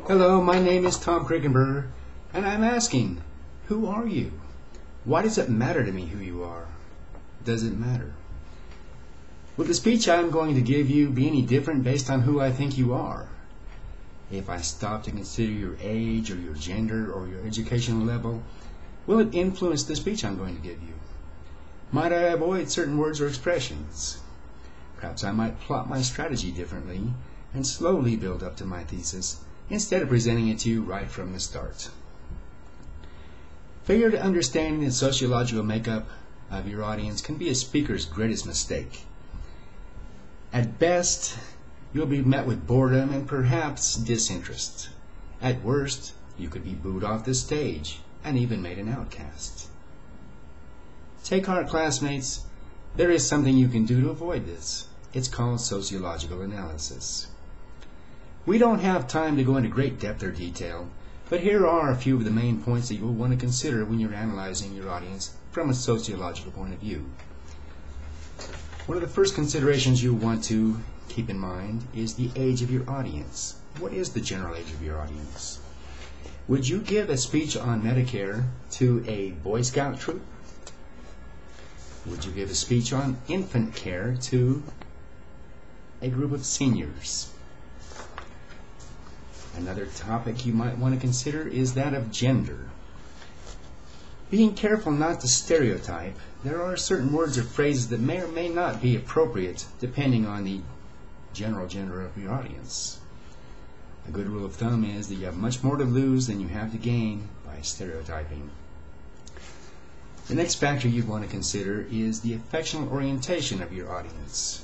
Hello, my name is Tom Krickenberger, and I'm asking, who are you? Why does it matter to me who you are? Does it matter? Will the speech I'm going to give you be any different based on who I think you are? If I stop to consider your age or your gender or your educational level, will it influence the speech I'm going to give you? Might I avoid certain words or expressions? Perhaps I might plot my strategy differently and slowly build up to my thesis instead of presenting it to you right from the start. Failure to understanding the sociological makeup of your audience can be a speaker's greatest mistake. At best, you'll be met with boredom and perhaps disinterest. At worst, you could be booed off the stage and even made an outcast. Take heart, classmates, there is something you can do to avoid this. It's called sociological analysis. We don't have time to go into great depth or detail, but here are a few of the main points that you'll want to consider when you're analyzing your audience from a sociological point of view. One of the first considerations you want to keep in mind is the age of your audience. What is the general age of your audience? Would you give a speech on Medicare to a Boy Scout troop? Would you give a speech on infant care to a group of seniors? Another topic you might want to consider is that of gender. Being careful not to stereotype, there are certain words or phrases that may or may not be appropriate depending on the general gender of your audience. A good rule of thumb is that you have much more to lose than you have to gain by stereotyping. The next factor you'd want to consider is the affectional orientation of your audience.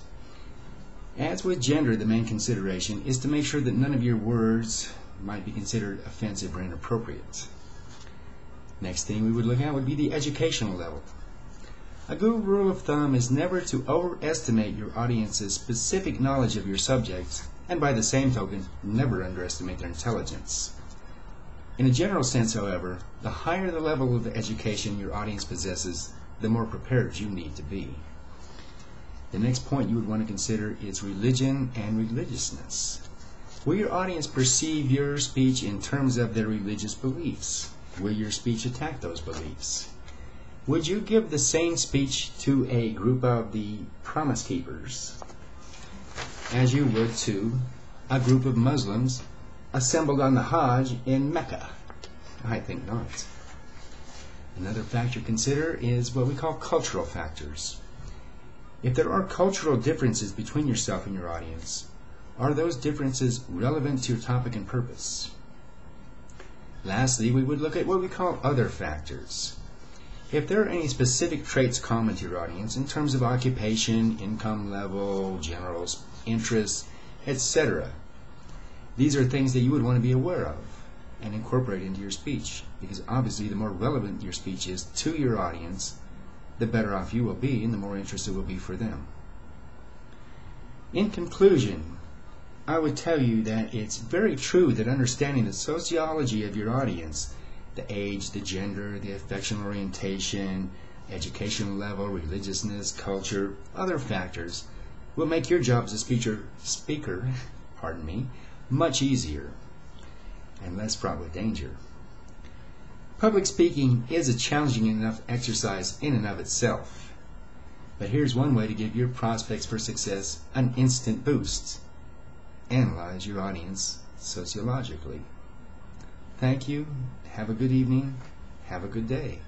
As with gender, the main consideration is to make sure that none of your words might be considered offensive or inappropriate. Next thing we would look at would be the educational level. A good rule of thumb is never to overestimate your audience's specific knowledge of your subject, and by the same token, never underestimate their intelligence. In a general sense, however, the higher the level of education your audience possesses, the more prepared you need to be. The next point you would want to consider is religion and religiousness. Will your audience perceive your speech in terms of their religious beliefs? Will your speech attack those beliefs? Would you give the same speech to a group of the Promise Keepers as you would to a group of Muslims assembled on the Hajj in Mecca? I think not. Another factor to consider is what we call cultural factors. If there are cultural differences between yourself and your audience, are those differences relevant to your topic and purpose? Lastly, we would look at what we call other factors. If there are any specific traits common to your audience in terms of occupation, income level, general interests, etc., these are things that you would want to be aware of and incorporate into your speech, because obviously the more relevant your speech is to your audience, the better off you will be and the more interest it will be for them. In conclusion, I would tell you that it's very true that understanding the sociology of your audience, the age, the gender, the affectional orientation, educational level, religiousness, culture, other factors, will make your job as a speaker, much easier and less fraught with danger. Public speaking is a challenging enough exercise in and of itself, but here's one way to give your prospects for success an instant boost. Analyze your audience sociologically. Thank you. Have a good evening. Have a good day.